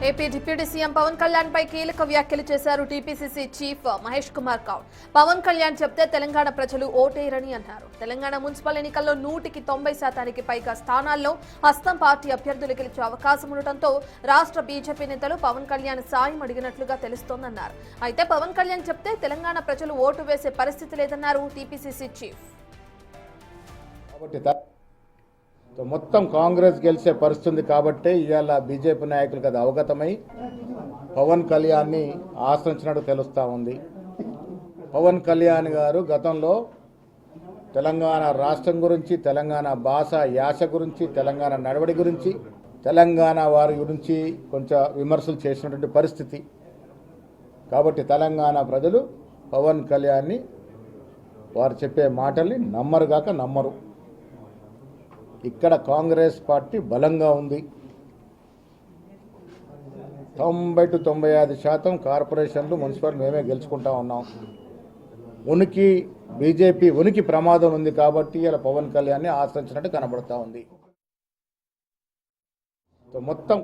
AP deputy CM Pawan Kalyan పై కీలక వ్యాఖ్యలు చేశారు టీపీసీసీ చీఫ్ మహేష్ కుమార్ గౌడ్. పవన్ కళ్యాణ్ చెప్తే తెలంగాణ ప్రజలు ఓటేయరని అన్నారు. తెలంగాణ మున్సిపల్ ఎన్నికల్లో 190% పైగా స్థానాల్లో హస్తం పార్టీ అభ్యర్థులు గెలిచే అవకాశం ఉండటంతో రాష్ట్ర బీజేపీ నేతలు పవన్ కళ్యాణ్ సాయం అడిగినట్లుగా తెలుస్తోందన్నారు. అయితే పవన్ కళ్యాణ్ చెప్తే తెలంగాణ ప్రజలు ఓటు వేసే పరిస్థితి లేదన్నారు టీపీసీసీ చీఫ్. మొత్తం కాంగ్రెస్ గెలిచే పరిస్థితి కాబట్టి ఇవాళ బీజేపీ నాయకులకు అది అవగతమై పవన్ కళ్యాణ్ని ఆశ్రయించినట్టు తెలుస్తూ ఉంది. పవన్ కళ్యాణ్ గారు గతంలో తెలంగాణ రాష్ట్రం గురించి, తెలంగాణ భాష యాస గురించి, తెలంగాణ నడవడి గురించి, తెలంగాణ వారి గురించి కొంచెం విమర్శలు చేసినటువంటి పరిస్థితి. కాబట్టి తెలంగాణ ప్రజలు పవన్ కళ్యాణ్ని వారు చెప్పే మాటల్ని నమ్మరుగాక నమ్మరు. ఇక్కడ కాంగ్రెస్ పార్టీ బలంగా ఉంది. 90-95% కార్పొరేషన్లు, మున్సిపల్ మేమే గెలుచుకుంటా ఉన్నాం. బీజేపీ ఉనికి ప్రమాదం ఉంది కాబట్టి ఇలా పవన్ కళ్యాణ్ని ఆశ్రయించినట్టు కనబడుతూ ఉంది. మొత్తం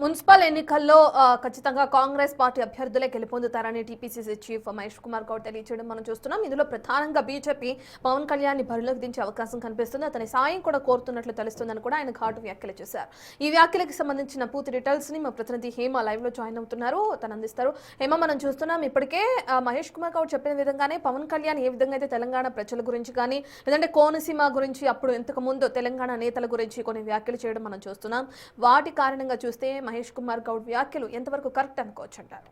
మున్సిపల్ ఎన్నికల్లో ఖచ్చితంగా కాంగ్రెస్ పార్టీ అభ్యర్థులే గెలుపొందుతారని టీపీసీసీ చీఫ్ మహేష్ కుమార్ గౌడ్ తెలియజేయడం మనం చూస్తున్నాం. ఇందులో ప్రధానంగా బీజేపీ పవన్ కళ్యాణ్ బరిలోకి దించే అవకాశం కనిపిస్తుంది. అతని సాయం కూడా కోరుతున్నట్లు తెలుస్తుందని కూడా ఆయన ఘాటు వ్యాఖ్యలు చేశారు. ఈ వ్యాఖ్యలకు సంబంధించిన పూర్తి డీటెయిల్స్ ని మా ప్రతినిధి హేమ లైవ్ లో జాయిన్ అవుతున్నారు, తను అందిస్తారు. హేమ, మనం చూస్తున్నాం ఇప్పటికే మహేష్ కుమార్ గౌడ్ చెప్పిన విధంగానే పవన్ కళ్యాణ్ ఏ విధంగా అయితే తెలంగాణ ప్రజల గురించి కానీ లేదంటే కోనసీమ గురించి అప్పుడు ఇంతకు ముందు తెలంగాణ నేతల గురించి కొన్ని వ్యాఖ్యలు చేయడం మనం చూస్తున్నాం. వాటి కారణంగా చూస్తే మహేష్ కుమార్ గౌడ్ వ్యాఖ్యలు ఎంతవరకు కరెక్ట్ అనుకోవచ్చు అంటారు?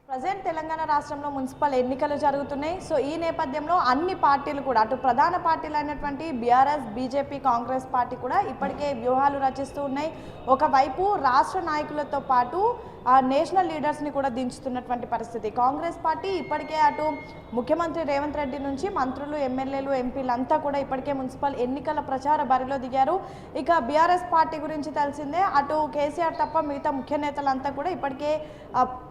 ప్రజెంట్ తెలంగాణ రాష్ట్రంలో మున్సిపల్ ఎన్నికలు జరుగుతున్నాయి. సో ఈ నేపథ్యంలో అన్ని పార్టీలు కూడా, అటు ప్రధాన పార్టీలు అయినటువంటి బీఆర్ఎస్, బీజేపీ, కాంగ్రెస్ పార్టీ కూడా ఇప్పటికే వ్యూహాలు రచిస్తూ ఉన్నాయి. ఒకవైపు రాష్ట్ర నాయకులతో పాటు నేషనల్ లీడర్స్ని కూడా దించుతున్నటువంటి పరిస్థితి. కాంగ్రెస్ పార్టీ ఇప్పటికే అటు ముఖ్యమంత్రి రేవంత్ రెడ్డి నుంచి మంత్రులు, ఎమ్మెల్యేలు, ఎంపీలు అంతా కూడా ఇప్పటికే మున్సిపల్ ఎన్నికల ప్రచార బరిలో దిగారు. ఇక బీఆర్ఎస్ పార్టీ గురించి తెలిసిందే, అటు కేసీఆర్ తప్ప మిగతా ముఖ్య నేతలంతా కూడా ఇప్పటికే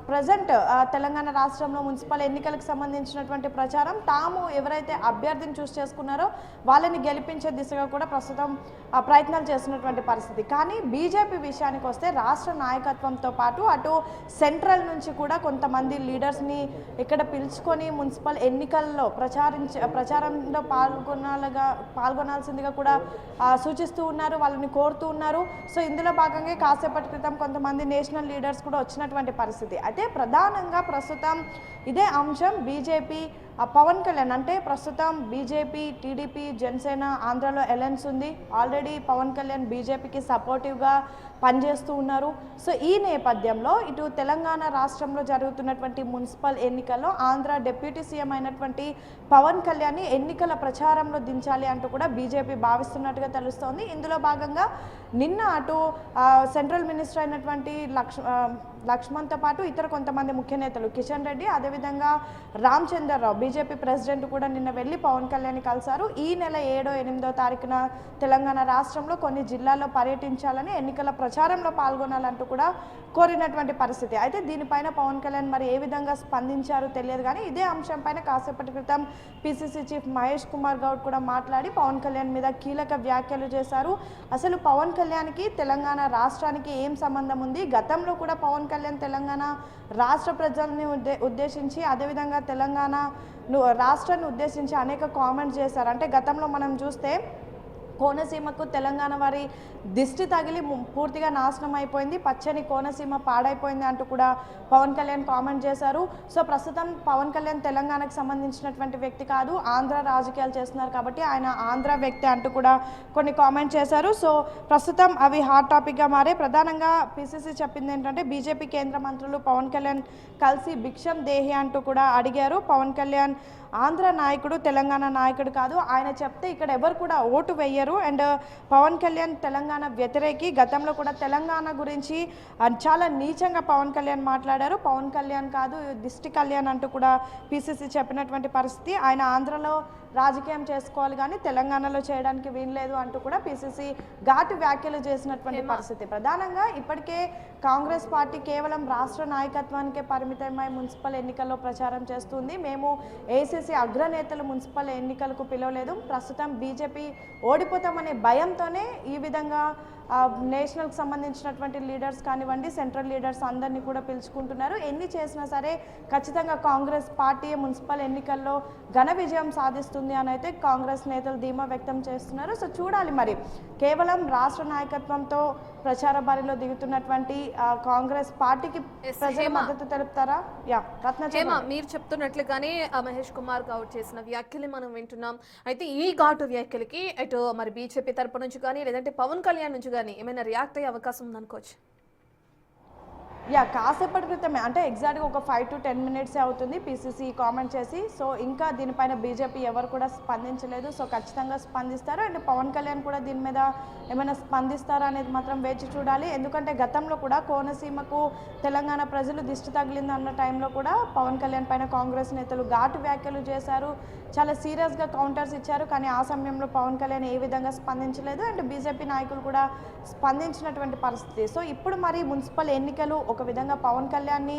ప్రజెంట్ తెలంగాణ రాష్ట్రంలో మున్సిపల్ ఎన్నికలకు సంబంధించినటువంటి ప్రచారం, తాము ఎవరైతే అభ్యర్థిని చూస్ చేసుకున్నారో వాళ్ళని గెలిపించే దిశగా కూడా ప్రస్తుతం ప్రయత్నాలు చేస్తున్నటువంటి పరిస్థితి. కానీ బీజేపీ విషయానికి వస్తే రాష్ట్ర నాయకత్వంతో పాటు అటు సెంట్రల్ నుంచి కూడా కొంతమంది లీడర్స్ని ఇక్కడ పిలుచుకొని మున్సిపల్ ఎన్నికల్లో ప్రచారంలో పాల్గొనాల్సిందిగా కూడా సూచిస్తూ ఉన్నారు, వాళ్ళని కోరుతూ ఉన్నారు. సో ఇందులో భాగంగా కాసేపటి క్రితం కొంతమంది నేషనల్ లీడర్స్ కూడా వచ్చినటువంటి పరిస్థితి. అయితే ప్రధానంగా ప్రస్తుతం ఇదే అంశం బీజేపీ పవన్ కళ్యాణ్, అంటే ప్రస్తుతం బీజేపీ, టీడీపీ, జనసేన ఆంధ్రాలో అలయన్స్ ఉంది. ఆల్రెడీ పవన్ కళ్యాణ్ బీజేపీకి సపోర్టివ్గా పనిచేస్తూ ఉన్నారు. సో ఈ నేపథ్యంలో ఇటు తెలంగాణ రాష్ట్రంలో జరుగుతున్నటువంటి మున్సిపల్ ఎన్నికల్లో ఆంధ్ర డిప్యూటీ సీఎం అయినటువంటి పవన్ కళ్యాణ్ని ఎన్నికల ప్రచారంలో దించాలి అంటూ కూడా బీజేపీ భావిస్తున్నట్టుగా తెలుస్తోంది. ఇందులో భాగంగా నిన్న అటు సెంట్రల్ మినిస్టర్ అయినటువంటి లక్ష్మణ్తో పాటు ఇతర కొంతమంది ముఖ్య నేతలు కిషన్ రెడ్డి, అదేవిధంగా రామచంద్రరావు బీజేపీ ప్రెసిడెంట్ కూడా నిన్న వెళ్ళి పవన్ కళ్యాణ్ని కలిశారు. ఈ నెల 7-8వ తారీఖున తెలంగాణ రాష్ట్రంలో కొన్ని జిల్లాల్లో పర్యటించాలని, ఎన్నికల ప్రచారంలో పాల్గొనాలంటూ కూడా కోరినటువంటి పరిస్థితి. అయితే దీనిపైన పవన్ కళ్యాణ్ మరి ఏ విధంగా స్పందించారో తెలియదు. కానీ ఇదే అంశంపైన కాసేపటి క్రితం పీసీసీ చీఫ్ మహేష్ కుమార్ గౌడ్ కూడా మాట్లాడి పవన్ కళ్యాణ్ మీద కీలక వ్యాఖ్యలు చేశారు. అసలు పవన్ కళ్యాణ్కి తెలంగాణ రాష్ట్రానికి ఏం సంబంధం ఉంది? గతంలో కూడా పవన్ కళ్యాణ్ తెలంగాణ రాష్ట్ర ప్రజల్ని ఉద్దేశించి, అదేవిధంగా తెలంగాణ రాష్ట్రాన్ని ఉద్దేశించి అనేక కామెంట్స్ చేశారు. అంటే గతంలో మనం చూస్తే కోనసీమకు తెలంగాణ వారి దిష్టి తగిలి పూర్తిగా నాశనం అయిపోయింది, పచ్చని కోనసీమ పాడైపోయింది అంటూ కూడా పవన్ కళ్యాణ్ కామెంట్ చేశారు. సో ప్రస్తుతం పవన్ కళ్యాణ్ తెలంగాణకు సంబంధించినటువంటి వ్యక్తి కాదు, ఆంధ్ర రాజకీయాలు చేస్తున్నారు కాబట్టి ఆయన ఆంధ్ర వ్యక్తి అంటూ కూడా కొన్ని కామెంట్ చేశారు. సో ప్రస్తుతం అవి హాట్ టాపిక్గా మారే. ప్రధానంగా పీసీసీ చెప్పింది ఏంటంటే బీజేపీ కేంద్ర మంత్రులు పవన్ కళ్యాణ్ కలిసి భిక్షం దేహి అంటూ కూడా అడిగారు. పవన్ కళ్యాణ్ ఆంధ్ర నాయకుడు, తెలంగాణ నాయకుడు కాదు, ఆయన చెప్తే ఇక్కడ ఎవరు కూడా ఓటు వేయరు. అండ్ పవన్ కళ్యాణ్ తెలంగాణ వ్యతిరేకి. గతంలో కూడా తెలంగాణ గురించి చాలా నీచంగా పవన్ కళ్యాణ్ మాట్లాడారు. పవన్ కళ్యాణ్ కాదు, దిష్టి కళ్యాణ్ అంటూ కూడా పీసీసీ చెప్పినటువంటి పరిస్థితి. ఆయన ఆంధ్రలో రాజకీయం చేసుకోవాలి కానీ తెలంగాణలో చేయడానికి వీల్లేదు అంటూ కూడా పీసీసీ ఘాటు వ్యాఖ్యలు చేసినటువంటి పరిస్థితి. ప్రధానంగా ఇప్పటికే కాంగ్రెస్ పార్టీ కేవలం రాష్ట్ర నాయకత్వానికే పరిమితమై మున్సిపల్ ఎన్నికల్లో ప్రచారం చేస్తుంది. మేము ఏసీసీ అగ్రనేతలు మున్సిపల్ ఎన్నికలకు పిలవలేదు, ప్రస్తుతం బీజేపీ ఓడిపోతామనే భయంతోనే ఈ విధంగా నేషనల్కి సంబంధించినటువంటి లీడర్స్ కానివ్వండి, సెంట్రల్ లీడర్స్ అందరినీ కూడా పిలుచుకుంటున్నారు. ఎన్ని చేసినా సరే ఖచ్చితంగా కాంగ్రెస్ పార్టీ మున్సిపల్ ఎన్నికల్లో ఘన విజయం సాధిస్తుంది అని అయితే కాంగ్రెస్ నేతలు ధీమా వ్యక్తం చేస్తున్నారు. సో చూడాలి మరి కేవలం రాష్ట్ర నాయకత్వంతో ప్రచార బారిలో దిగుతున్నటువంటి కాంగ్రెస్ పార్టీకి ప్రజల మద్దతు తెలుపుతారా? హేమ, మీరు చెప్తున్నట్లుగానే మహేష్ కుమార్ గౌడ్ చేసిన వ్యాఖ్యలు మనం వింటున్నాం. అయితే ఈ ఘాటు వ్యాఖ్యలకి అటు మరి బీజేపీ తరపు నుంచి కానీ లేదంటే పవన్ కళ్యాణ్ నుంచి కానీ ఏమైనా రియాక్ట్ అయ్యే అవకాశం ఉందనుకోవచ్చు? కాసేపటి క్రితమే, అంటే ఎగ్జాక్ట్గా ఒక 5 to 10 minutes అవుతుంది పీసీసీ కామెంట్ చేసి. సో ఇంకా దీనిపైన బీజేపీ ఎవరు కూడా స్పందించలేదు. సో ఖచ్చితంగా స్పందిస్తారు. అండ్ పవన్ కళ్యాణ్ కూడా దీని మీద ఏమైనా స్పందిస్తారా అనేది మాత్రం వేచి చూడాలి. ఎందుకంటే గతంలో కూడా కోనసీమకు తెలంగాణ ప్రజలు దిష్టి తగిలింది అన్న టైంలో కూడా పవన్ కళ్యాణ్ పైన కాంగ్రెస్ నేతలు ఘాటు వ్యాఖ్యలు చేశారు, చాలా సీరియస్గా కౌంటర్స్ ఇచ్చారు. కానీ ఆ సమయంలో పవన్ కళ్యాణ్ ఏ విధంగా స్పందించలేదు. అండ్ బీజేపీ నాయకులు కూడా స్పందించినటువంటి పరిస్థితి. సో ఇప్పుడు మరి మున్సిపల్ ఎన్నికలు ఒక విధంగా పవన్ కళ్యాణ్ని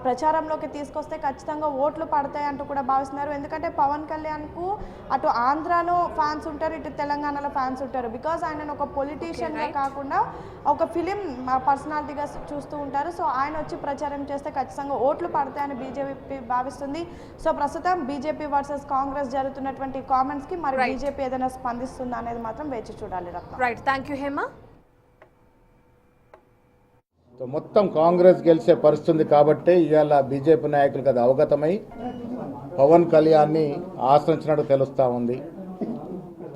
ప్రచారంలోకి తీసుకొస్తే ఖచ్చితంగా ఓట్లు పడతాయి అంటూ కూడా భావిస్తున్నారు. ఎందుకంటే పవన్ కళ్యాణ్కు అటు ఆంధ్రాలో ఫ్యాన్స్ ఉంటారు, ఇటు తెలంగాణలో ఫ్యాన్స్ ఉంటారు. బికాజ్ ఆయన ఒక పొలిటీషియన్గా కాకుండా ఒక ఫిలిం పర్సనాలిటీగా చూస్తూ ఉంటారు. సో ఆయన వచ్చి ప్రచారం చేస్తే ఖచ్చితంగా ఓట్లు పడతాయని బీజేపీ భావిస్తుంది. సో ప్రస్తుతం బీజేపీ వర్సెస్ కాంగ్రెస్ జరుగుతున్నటువంటి కామెంట్స్కి మరి బీజేపీ ఏదైనా స్పందిస్తుందా అనేది మాత్రం వేచి చూడాలి. Right, thank you Hema. మొత్తం కాంగ్రెస్ గెలిచే పరిస్థితి కాబట్టి ఇవాళ బీజేపీ నాయకులకు అది అవగతమై పవన్ కళ్యాణ్ని ఆశ్రయించినట్టు తెలుస్తూ ఉంది.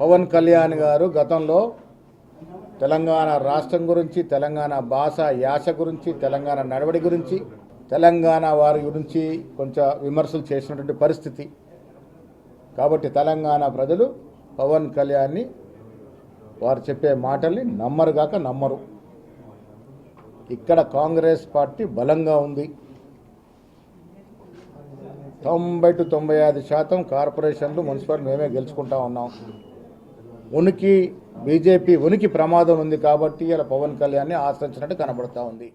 పవన్ కళ్యాణ్ గారు గతంలో తెలంగాణ రాష్ట్రం గురించి, తెలంగాణ భాష యాస గురించి, తెలంగాణ నడవడి గురించి, తెలంగాణ వారి గురించి కొంచెం విమర్శలు చేసినటువంటి పరిస్థితి. కాబట్టి తెలంగాణ ప్రజలు పవన్ కళ్యాణ్ని వారు చెప్పే మాటల్ని నమ్మరుగాక నమ్మరు. ఇక్కడ కాంగ్రెస్ పార్టీ బలంగా ఉంది. 90 to 95% కార్పొరేషన్లు, మున్సిపల్ మేమే గెలుచుకుంటా ఉన్నాం. బీజేపీ ఉనికి ప్రమాదం ఉంది కాబట్టి ఇలా పవన్ కళ్యాణ్ని ఆశ్రయించినట్టు కనబడతా ఉంది.